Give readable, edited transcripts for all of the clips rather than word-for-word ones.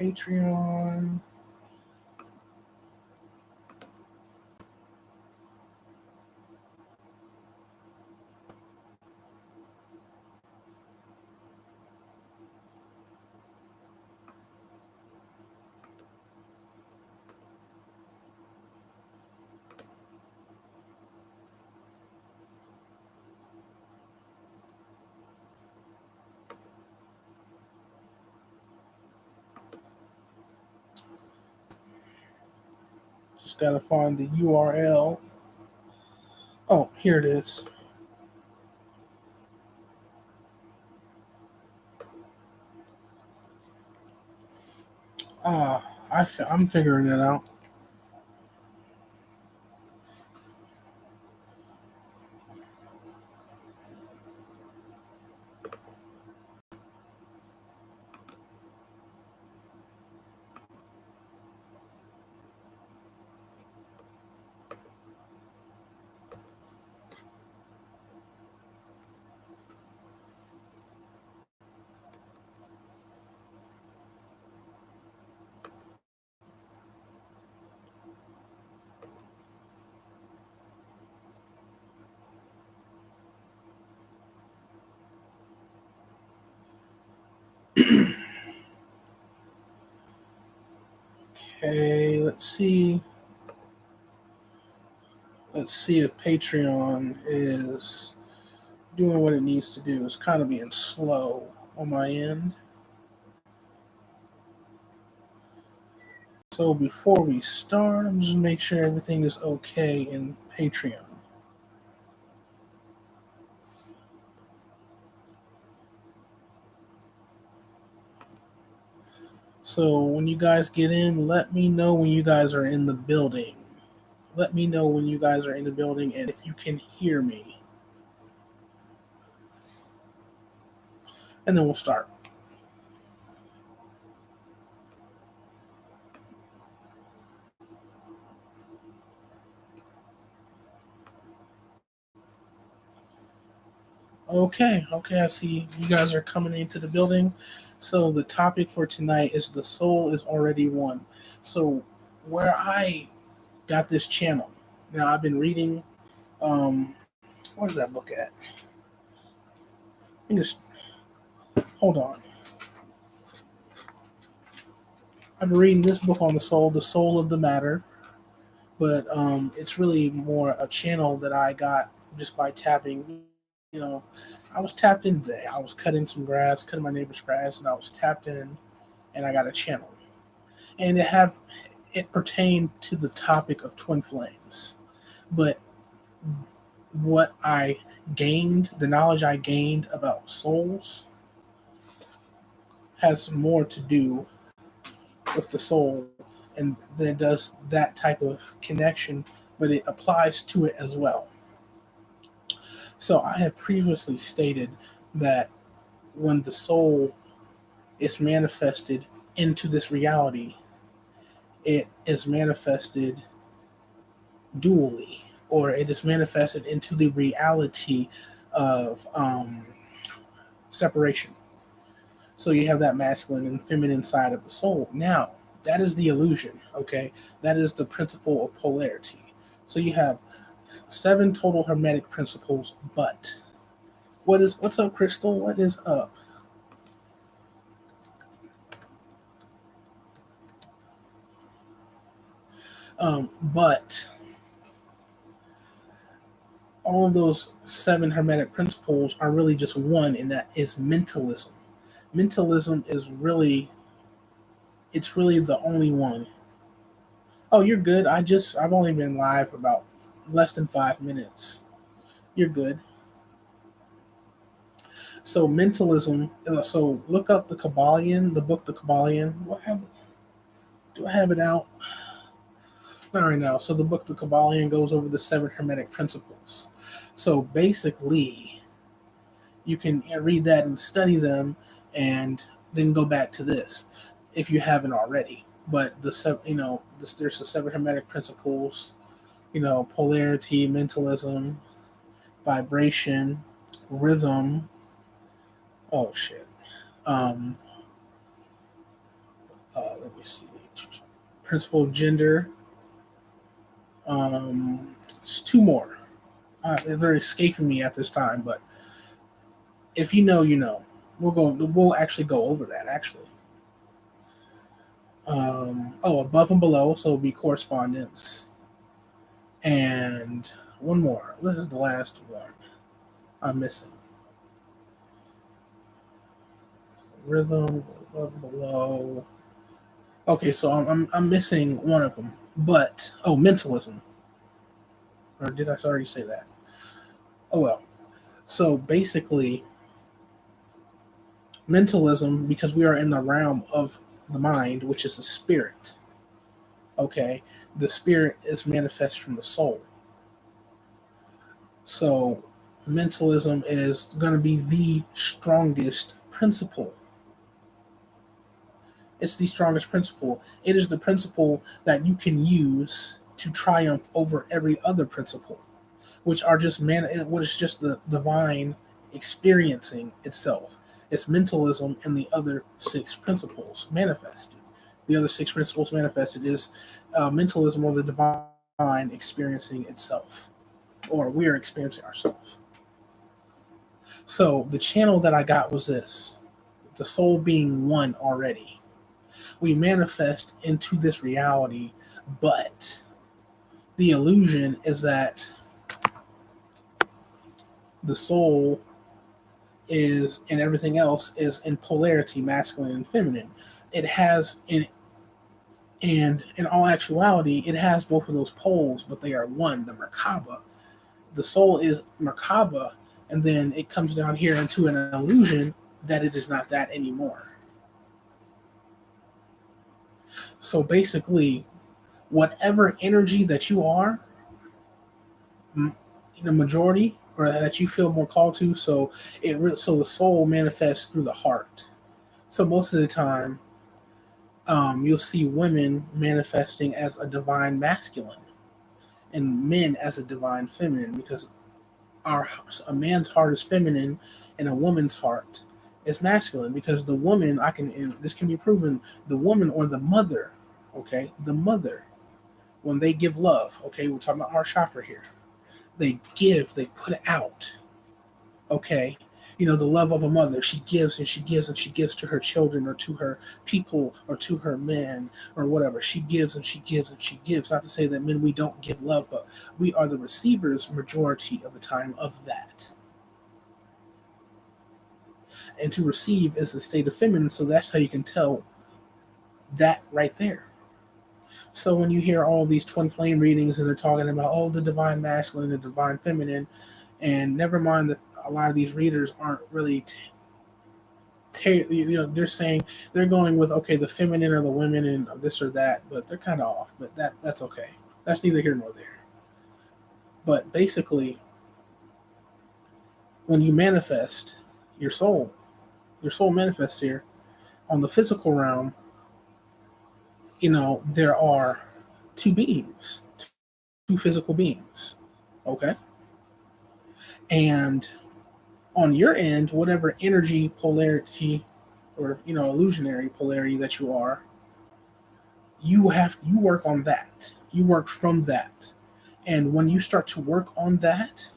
Patreon. Just gotta find the URL. Oh, here it is. I'm figuring it out. Okay, let's see. Let's see if Patreon is doing what it needs to do. It's kind of being slow on my end. So before we start, I'm just make sure everything is okay in Patreon. So when you guys get in, let me know when you guys are in the building. Let me know when you guys are in the building and if you can hear me. And then we'll start. Okay, I see you guys are coming into the building. So the topic for tonight is the soul is already one. So where I got this channel, now I've been reading, where's that book at? Just hold on. I've been reading this book on the soul of the matter, but it's really more a channel that I got just by tapping. You know, I was tapped in today. I was cutting some grass, cutting my neighbor's grass, and I was tapped in, and I got a channel, and it pertained to the topic of twin flames, but what I gained, the knowledge I gained about souls, has more to do with the soul, and then it does that type of connection, but it applies to it as well. So I have previously stated that when the soul is manifested into this reality, it is manifested dually, or it is manifested into the reality of separation. So you have that masculine and feminine side of the soul. Now, that is the illusion, okay? That is the principle of polarity. So you have 7 total hermetic principles, but what's up, Crystal? What is up? But all of those 7 hermetic principles are really just one, and that is mentalism. Mentalism is really the only one. Oh, you're good. I've only been live about less than 5 minutes. You're good. So mentalism. So look up the Kabbalion, the book, the Kabbalion. Do I have it out? Not right now. So the book, the Kabbalion, goes over the 7 hermetic principles. So basically, you can read that and study them, and then go back to this if you haven't already. But there's the 7 hermetic principles. Polarity, mentalism, vibration, rhythm. Oh shit. me see. Principle of gender. It's two more. They're escaping me at this time, but if you know, you know. We'll actually go over that actually. Above and below, so it'll be correspondence. And one more. This is the last one I'm missing. Rhythm, above and below. Okay, so I'm missing one of them. But mentalism. Or did I already say that? Oh well. So basically, mentalism, because we are in the realm of the mind, which is the spirit. Okay, the spirit is manifest from the soul. So mentalism is going to be the strongest principle. It's the strongest principle. It is the principle that you can use to triumph over every other principle, which are just what is just the divine experiencing itself. It's mentalism and the other six principles manifested. The other six principles manifested is mentalism, or the divine experiencing itself, or we are experiencing ourselves. So the channel that I got was this: the soul being one already. We manifest into this reality, but the illusion is that the soul is, and everything else is in polarity, masculine and feminine. It has in all actuality, it has both of those poles, but they are one, the Merkaba. The soul is Merkaba, and then it comes down here into an illusion that it is not that anymore. So basically, whatever energy that you are, the majority, or that you feel more called to, so the soul manifests through the heart. So most of the time, you'll see women manifesting as a divine masculine and men as a divine feminine, because a man's heart is feminine and a woman's heart is masculine, because the woman, this can be proven, the woman or the mother, okay, the mother, when they give love, okay, we're talking about our chakra here, they put it out, okay. The love of a mother, she gives and she gives and she gives to her children, or to her people, or to her men, or whatever. She gives and she gives and she gives. Not to say that men, we don't give love, but we are the receivers majority of the time of that. And to receive is the state of feminine, so that's how you can tell that right there. So when you hear all these twin flame readings and they're talking about, the divine masculine, the divine feminine, and never mind that a lot of these readers aren't really they're saying, they're going with, okay, the feminine or the women and this or that, but they're kind of off, but that's okay. That's neither here nor there. But basically, when you manifest your soul manifests here on the physical realm. There are two beings, two physical beings, okay? And on your end, whatever energy polarity or illusionary polarity that you are, you work on that. You work from that. And when you start to work on that,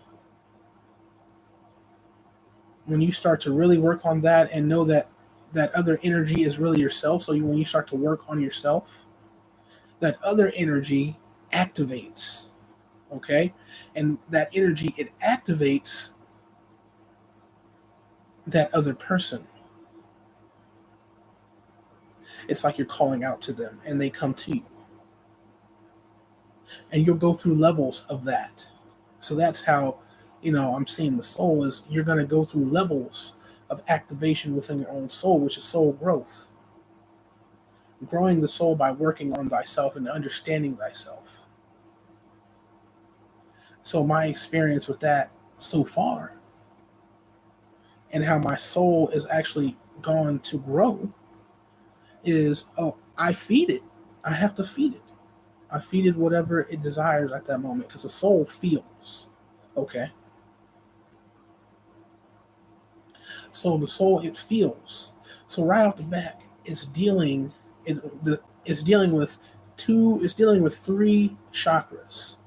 when you start to really work on that and know that that other energy is really yourself, when you start to work on yourself, that other energy activates, okay? And that energy, it activates that other person. It's like you're calling out to them and they come to you. And you'll go through levels of that. So that's how, I'm seeing the soul is, you're going to go through levels of activation within your own soul, which is soul growth. Growing the soul by working on thyself and understanding thyself. So my experience with that so far, and how my soul is actually going to grow, is, I feed it. I have to feed it. I feed it whatever it desires at that moment, because the soul feels, okay? So the soul, it feels. So right off the bat, it's dealing, It's dealing with three chakras.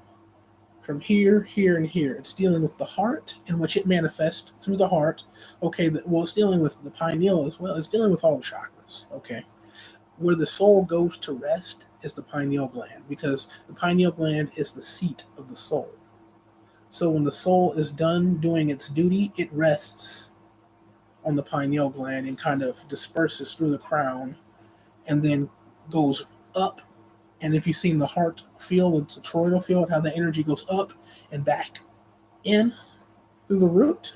From here, here, and here. It's dealing with the heart, in which it manifests through the heart. Okay, well, it's dealing with the pineal as well. It's dealing with all the chakras. Okay. Where the soul goes to rest is the pineal gland, because the pineal gland is the seat of the soul. So when the soul is done doing its duty, it rests on the pineal gland and kind of disperses through the crown and then goes up. And if you've seen the heart field, it's a toroidal field, how the energy goes up and back in through the root.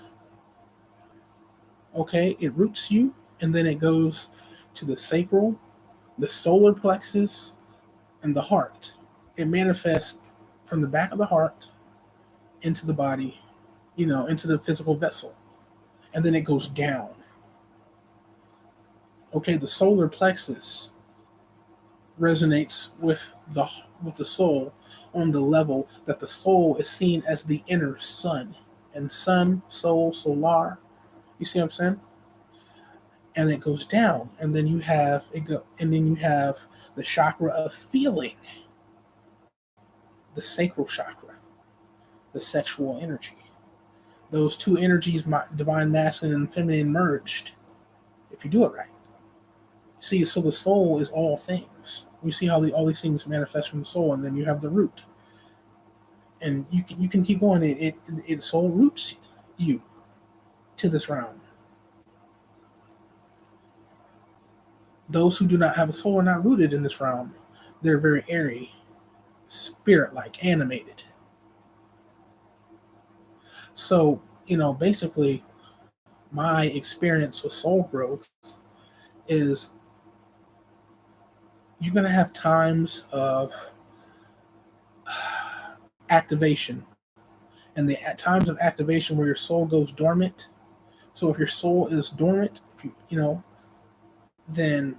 Okay, it roots you, and then it goes to the sacral, the solar plexus, and the heart. It manifests from the back of the heart into the body, into the physical vessel. And then it goes down. Okay, the solar plexus resonates with the soul on the level that the soul is seen as the inner sun. And sun, soul, solar. You see what I'm saying? And it goes down, and then you have the chakra of feeling, the sacral chakra, the sexual energy. Those two energies, divine masculine and feminine, merged, if you do it right. See, so the soul is all things. You see how all these things manifest from the soul, and then you have the root, and you can keep going. It soul roots you to this realm. Those who do not have a soul are not rooted in this realm. They're very airy, spirit-like, animated. So, basically, my experience with soul growth is you're going to have times of activation. And the times of activation where your soul goes dormant. So if your soul is dormant, then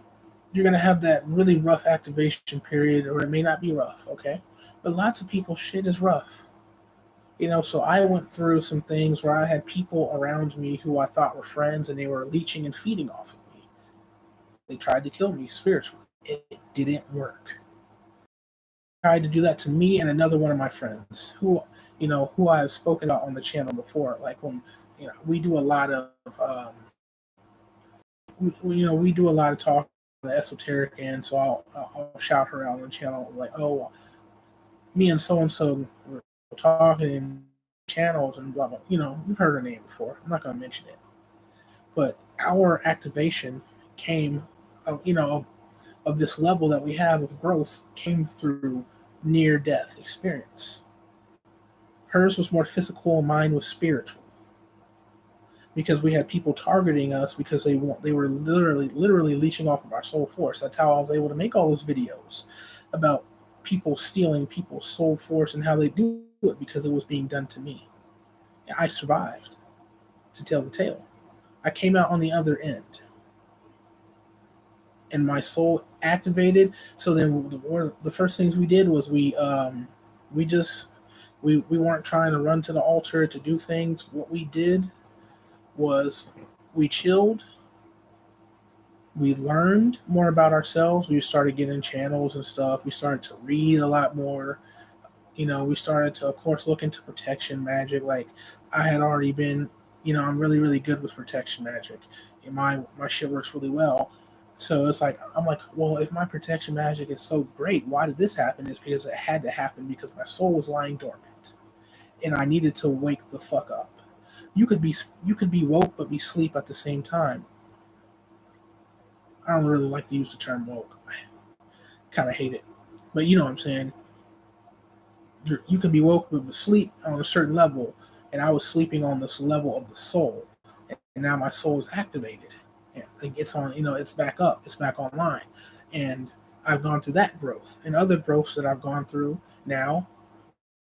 you're going to have that really rough activation period, or it may not be rough, okay? But lots of people's shit is rough. So I went through some things where I had people around me who I thought were friends, and they were leeching and feeding off of me. They tried to kill me spiritually. It didn't work. They tried to do that to me and another one of my friends who I've spoken about on the channel before. Like when, we do a lot of, we do a lot of talk on the esoteric end. So I'll shout her out on the channel, like, oh, me and so were talking in channels and blah blah. You've heard her name before. I'm not going to mention it, but our activation came, of this level that we have of growth, came through near death experience. Hers was more physical, mine was spiritual. Because we had people targeting us because they were literally leeching off of our soul force. That's how I was able to make all those videos about people stealing people's soul force and how they do it, because it was being done to me. And I survived to tell the tale. I came out on the other end, and my soul activated. So then the first things we did was we weren't trying to run to the altar to do things. What we did was we chilled. We learned more about ourselves. We started getting channels and stuff. We started to read a lot more. We started to, of course, look into protection magic. Like, I had already been, I'm really, really good with protection magic. And my shit works really well. So it's like, I'm like, well, if my protection magic is so great, why did this happen? It's because it had to happen because my soul was lying dormant. And I needed to wake the fuck up. You could be woke but be asleep at the same time. I don't really like to use the term woke. I kind of hate it. But you know what I'm saying. You could be woke but sleep on a certain level, and I was sleeping on this level of the soul, and now my soul is activated. And it's on, it's back up, it's back online, and I've gone through that growth. And other growths that I've gone through now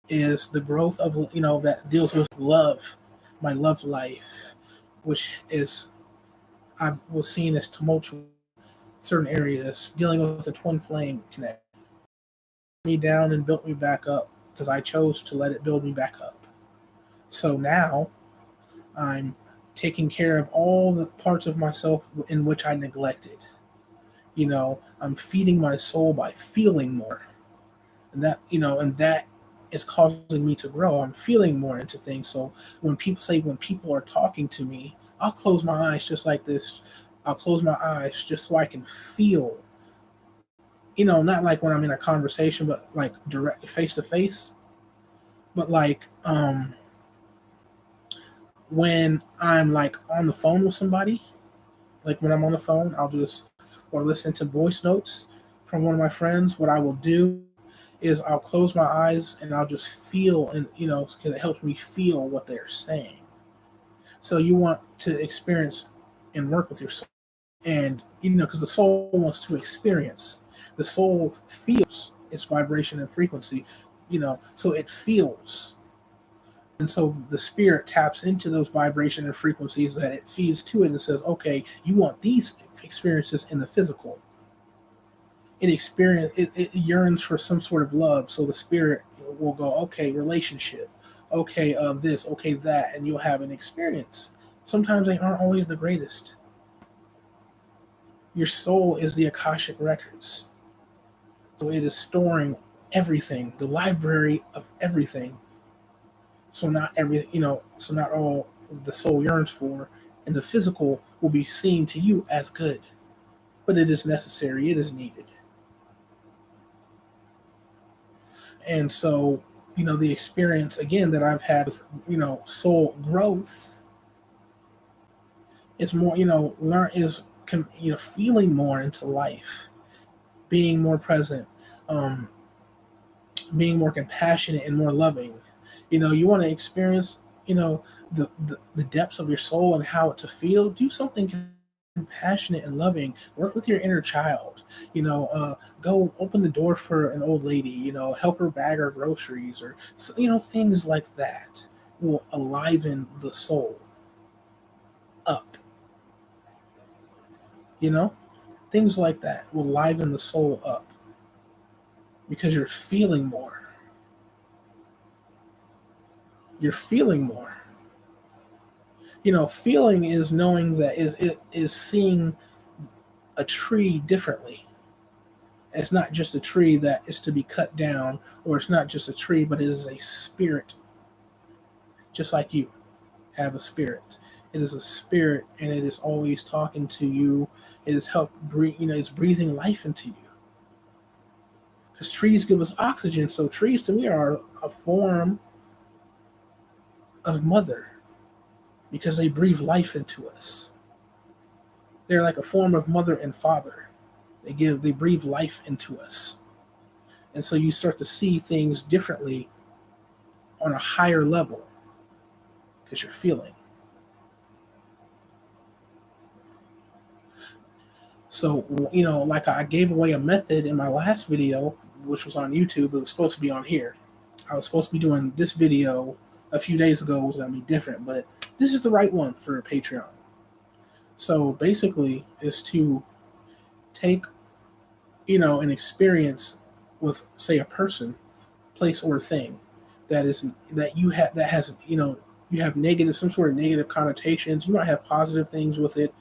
is the growth of, that deals with love, my love life, which is, I was seen as tumultuous certain areas, dealing with the twin flame connect me down and built me back up, because I chose to let it build me back up. So now I'm taking care of all the parts of myself in which I neglected. I'm feeding my soul by feeling more. And that is causing me to grow. I'm feeling more into things. So when people are talking to me, I'll close my eyes just like this. I'll close my eyes just so I can feel, not like when I'm in a conversation, but like direct face to face. But like when I'm like on the phone with somebody, like when I'm on the phone, or listen to voice notes from one of my friends. What I will do is I'll close my eyes and I'll just feel, and because it helps me feel what they're saying. So you want to experience and work with your soul, and because the soul wants to experience, the soul feels its vibration and frequency, so it feels. And so the spirit taps into those vibration and frequencies that it feeds to it and says, okay, you want these experiences in the physical. It yearns for some sort of love. So the spirit will go, okay, relationship, okay, this, okay, that, and you'll have an experience. Sometimes they aren't always the greatest. Your soul is the Akashic records. So it is storing everything, the library of everything. So not all the soul yearns for and the physical will be seen to you as good. But it is necessary, it is needed. And so, the experience again that I've had is, soul growth. It's more, feeling more into life, being more present, um, being more compassionate and more loving. You want to experience, the depths of your soul and how to feel. Do something compassionate and loving. Work with your inner child. Go open the door for an old lady. Help her bag her groceries, or things like that will enliven the soul up. Things like that will liven the soul up because you're feeling more. You're feeling more. Feeling is knowing that it is seeing a tree differently. It's not just a tree that is to be cut down, or it's not just a tree, but it is a spirit, just like you have a spirit. It is a spirit, and it is always talking to you. It is help breathe. It's breathing life into you. Because trees give us oxygen, so trees to me are a form of mother, because they breathe life into us. They're like a form of mother and father. They breathe life into us. And so you start to see things differently on a higher level because you're feeling. So, like I gave away a method in my last video, which was on YouTube. It was supposed to be on here. I was supposed to be doing this video a few days ago. It was going to be different, but this is the right one for Patreon. So basically, is to take, an experience with, say, a person, place, or thing that has, you have negative, some sort of negative connotations. You might have positive things with it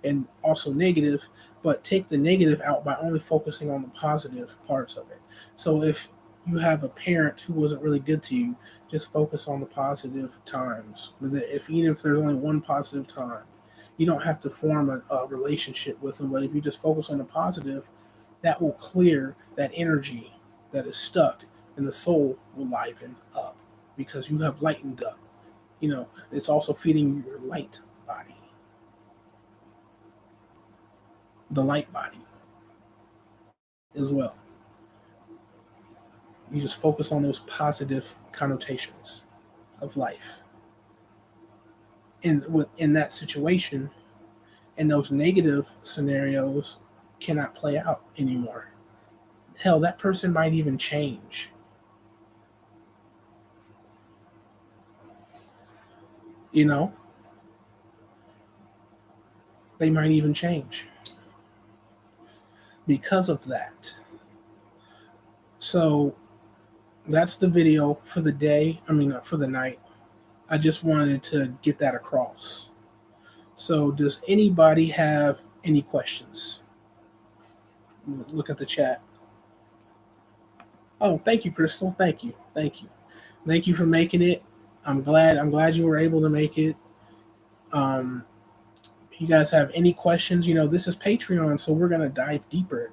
and also negative, but take the negative out by only focusing on the positive parts of it. So if you have a parent who wasn't really good to you, just focus on the positive times. Even if there's only one positive time, you don't have to form a relationship with them, but if you just focus on the positive, that will clear that energy that is stuck, and the soul will liven up because you have lightened up. It's also feeding your light body, the light body as well. You just focus on those positive connotations of life. In that situation, and those negative scenarios cannot play out anymore. Hell, that person might even change. They might even change because of that. So that's the video for the day. For the night. I just wanted to get that across. So does anybody have any questions? Look at the chat. Oh, thank you, Crystal. Thank you. Thank you. Thank you for making it. I'm glad you were able to make it. Um, you guys have any questions? This is Patreon, so we're gonna dive deeper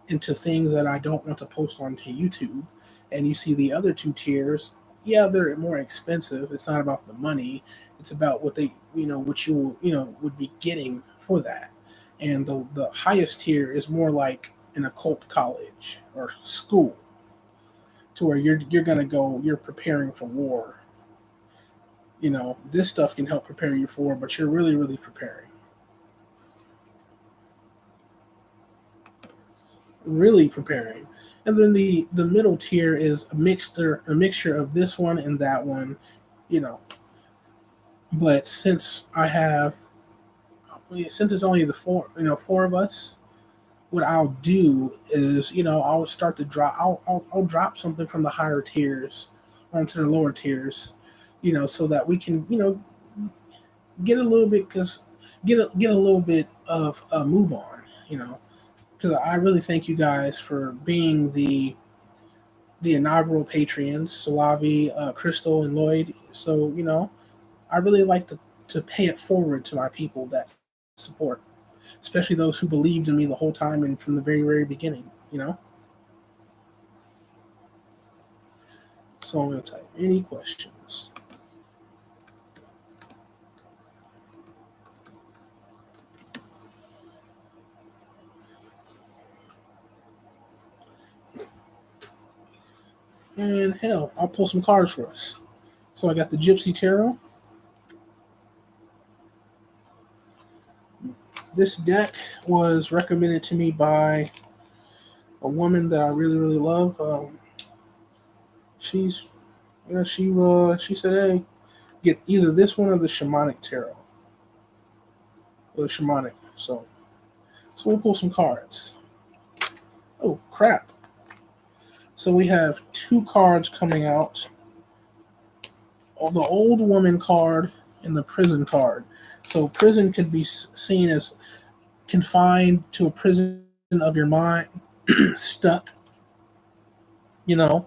into things that I don't want to post onto YouTube. And you see the other two tiers. Yeah, they're more expensive. It's not about the money. It's about what they, what you, would be getting for that. And the highest tier is more like an occult college or school, to where you're gonna go. You're preparing for war. This stuff can help prepare you for, but you're really, really preparing. Really preparing. And then the middle tier is a mixture of this one and that one, you know. But since it's only the four of us, what I'll do is, I'll start to drop. I'll drop something from the higher tiers onto the lower tiers, so that we can, get a little bit because get a little bit of a move on, because I really thank you guys for being the inaugural patrons, Salavi, Crystal, and Lloyd. So, I really like to pay it forward to my people that support, especially those who believed in me the whole time and from the very, very beginning. So I'm going to type any questions. And hell, I'll pull some cards for us. So I got the Gypsy Tarot. This deck was recommended to me by a woman that I really, really love. She's, she said, "Hey, get either this one or the Shamanic Tarot, or the Shamanic." So we'll pull some cards. Oh crap! So we have two cards coming out. The old woman card and the prison card. So prison could be seen as confined to a prison of your mind, stuck, you know,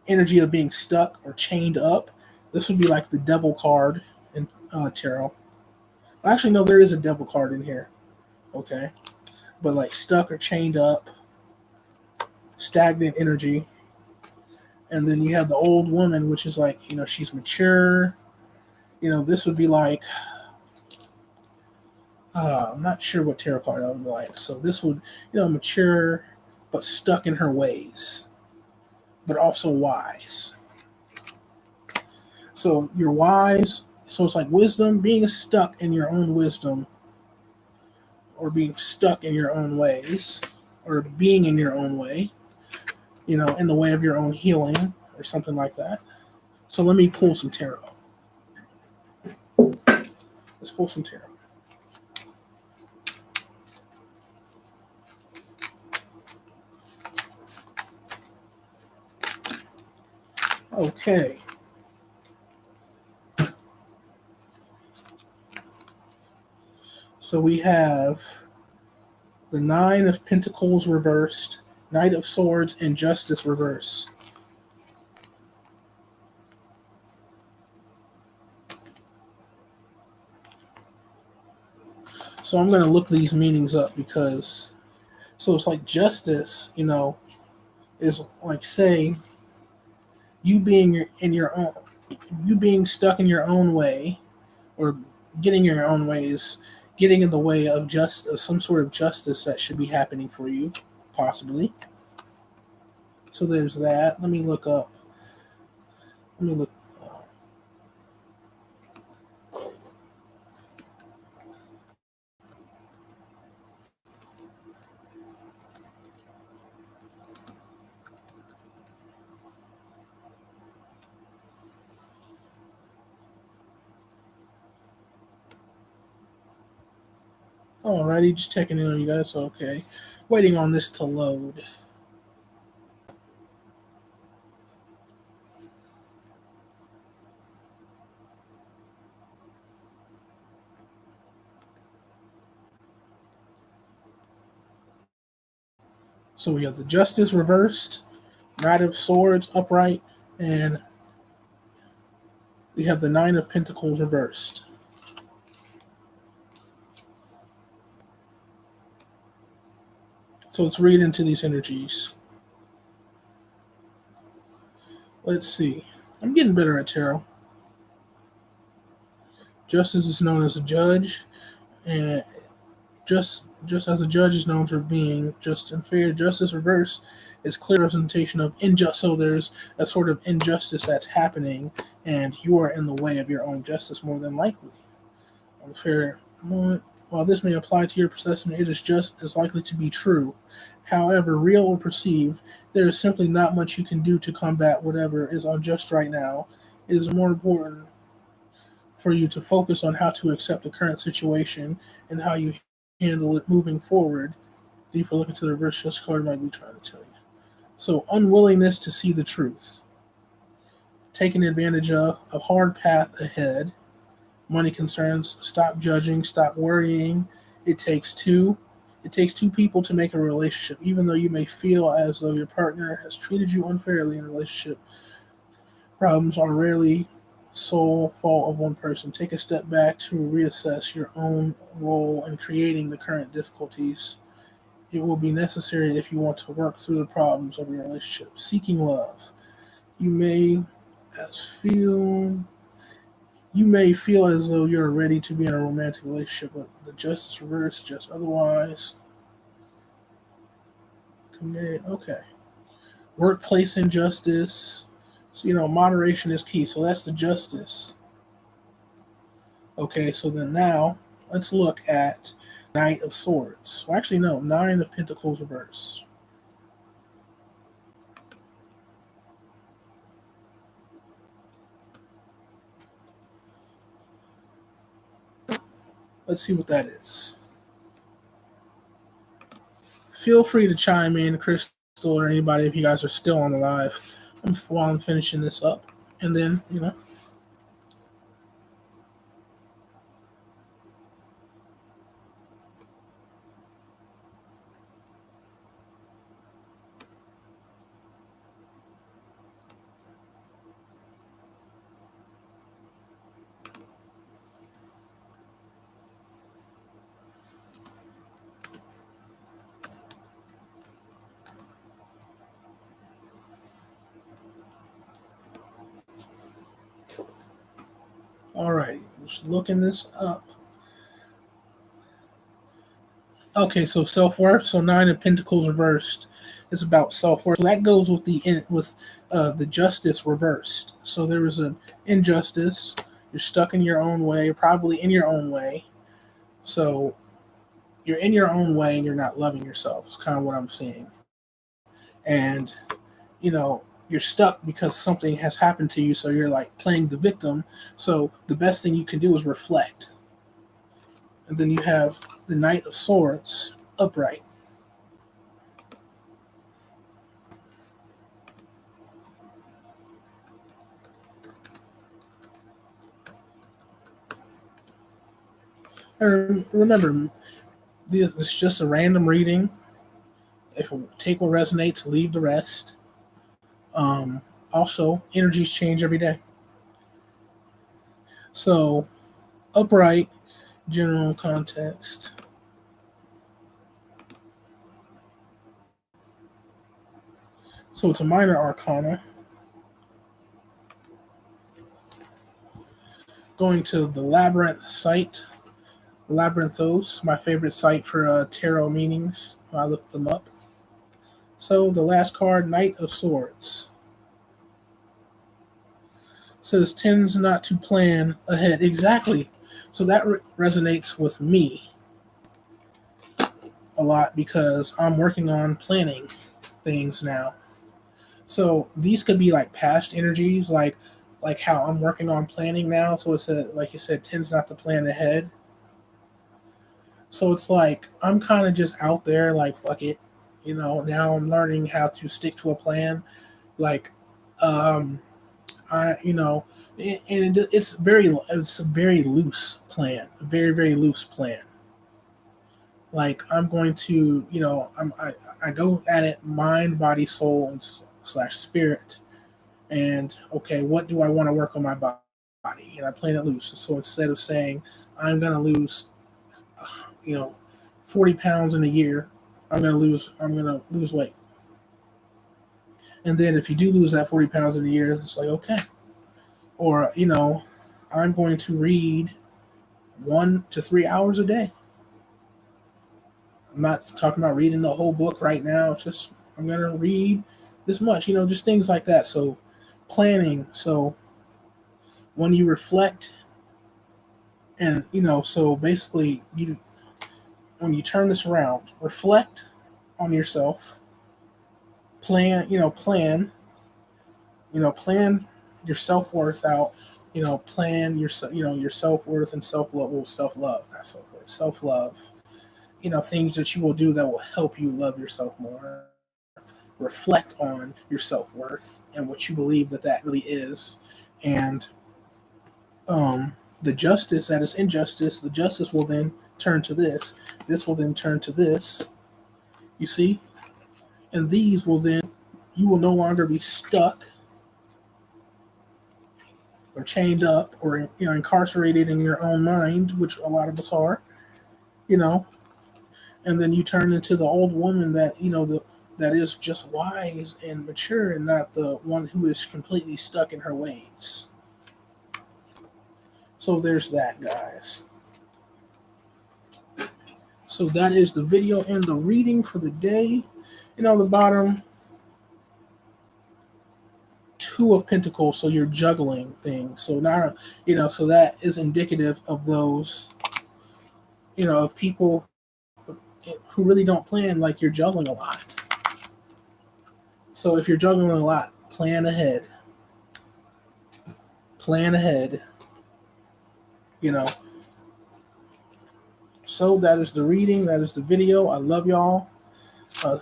energy of being stuck or chained up. This would be like the devil card in tarot. Actually, no, there is a devil card in here. Okay. But like stuck or chained up, stagnant energy. And then you have the old woman, which is like, she's mature. This would be like, I'm not sure what tarot card that would be like. So this would, mature, but stuck in her ways, but also wise. So you're wise. So it's like wisdom, being stuck in your own wisdom, or being stuck in your own ways, or being in your own way, in the way of your own healing, or something like that. So let me pull some tarot. Let's pull some tarot. Okay. So we have the Nine of Pentacles reversed, Knight of Swords, and Justice reversed. So I'm going to look these meanings up because, so it's like justice, is like, say, you being in your own, you being stuck in your own way, or getting in your own ways, getting in the way of just some sort of justice that should be happening for you, possibly. So there's that. Let me look up. Let me look. Alrighty, just checking in on you guys. Okay, waiting on this to load. So we have the Justice reversed, Knight of Swords upright, and we have the Nine of Pentacles reversed. So let's read into these energies. Let's see. I'm getting better at tarot. Justice is known as a judge, and just as a judge is known for being just and fair, justice reverse is clear representation of injustice. So there's a sort of injustice that's happening, and you are in the way of your own justice more than likely. On the fair moment, while this may apply to your perception, it is just as likely to be true. However, real or perceived, there is simply not much you can do to combat whatever is unjust right now. It is more important for you to focus on how to accept the current situation and how you handle it moving forward. Deeper look into the reverse just card might be trying to tell you. So unwillingness to see the truth, taking advantage of a hard path ahead, money concerns, stop judging, stop worrying. It takes two people to make a relationship. Even though you may feel as though your partner has treated you unfairly in a relationship, problems are rarely sole fault of one person. Take a step back to reassess your own role in creating the current difficulties. It will be necessary if you want to work through the problems of your relationship. Seeking love. You may feel as though you're ready to be in a romantic relationship, but the justice reverse suggests otherwise. Commit. Okay. Workplace injustice. So, moderation is key. So that's the justice. Okay, so then now let's look at Knight of Swords. Well, actually, no, Nine of Pentacles reverse. Let's see what that is. Feel free to chime in, Crystal, or anybody, if you guys are still on the live while I'm finishing this up. And then. Alrighty, just looking this up. Okay, so self-worth. So Nine of Pentacles reversed is about self-worth. So that goes with the justice reversed. So there was an injustice. You're stuck in your own way, probably in your own way. So you're in your own way and you're not loving yourself. It's kind of what I'm seeing. And you're stuck because something has happened to you, so you're like playing the victim. So the best thing you can do is reflect. And then you have the Knight of Swords upright. Remember, it's just a random reading. If take what resonates, leave the rest. Also, energies change every day. So, upright, general context. So it's a minor arcana. Going to the Labyrinth site. Labyrinthos, my favorite site for tarot meanings. I looked them up. So the last card, Knight of Swords. Says tends not to plan ahead. Exactly. So that resonates with me a lot because I'm working on planning things now. So these could be like past energies, like how I'm working on planning now. So it's like you said, tends not to plan ahead. So it's like I'm kind of just out there, like fuck it, Now I'm learning how to stick to a plan, like, it's a very loose plan, a very very loose plan. Like I'm going to, I go at it mind, body, soul, and slash spirit. And okay, what do I want to work on my body? And I plan it loose. So instead of saying I'm going to lose, you know, 40 pounds in a year, I'm going to lose weight. And then if you do lose that 40 pounds in a year, it's like, okay. Or, I'm going to read 1 to 3 hours a day. I'm not talking about reading the whole book right now. It's just, I'm going to read this much, just things like that. So planning. So when you reflect and, so basically when you turn this around, reflect on yourself, plan your self-worth out, plan your self-worth and self-love, not self-worth, self-love, things that you will do that will help you love yourself more. Reflect on your self-worth and what you believe that really is. And the justice that is injustice, the justice will then turn to this. This will then turn to this. You see? And these will then, you will no longer be stuck or chained up or incarcerated in your own mind, which a lot of us are, and then you turn into the old woman that, that is just wise and mature and not the one who is completely stuck in her ways. So there's that, guys. So that is the video and the reading for the day. The bottom 2 of Pentacles, so you're juggling things. So not, so that is indicative of those, of people who really don't plan, like you're juggling a lot. So if you're juggling a lot, plan ahead. Plan ahead. So that is the reading. That is the video. I love y'all.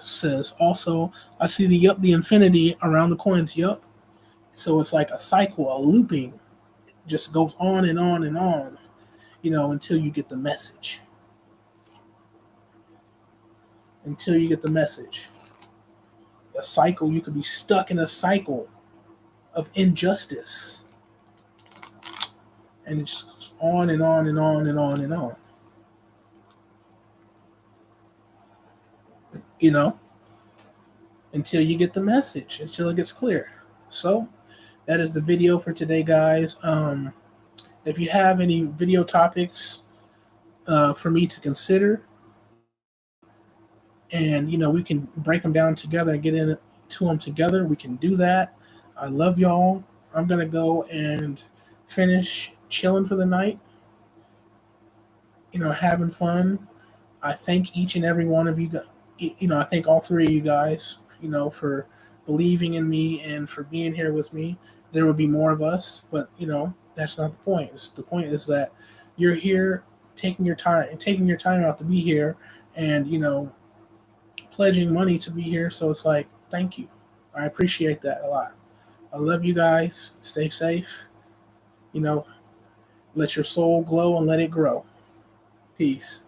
Says also, I see the infinity around the coins. Yup. So it's like a cycle, a looping. It just goes on and on and on, until you get the message. Until you get the message. A cycle, you could be stuck in a cycle of injustice. And it's on and on and on and on and on. Until you get the message, until it gets clear. So that is the video for today, guys. If you have any video topics for me to consider, and we can break them down together and get into them together, we can do that. I love y'all. I'm gonna go and finish chilling for the night, having fun. I thank each and every one of you guys. I thank all 3 of you guys, for believing in me and for being here with me. There will be more of us, but that's not the point. The point is that you're here, taking your time out to be here, and pledging money to be here. So it's like, thank you. I appreciate that a lot. I love you guys. Stay safe. Let your soul glow and let it grow. Peace.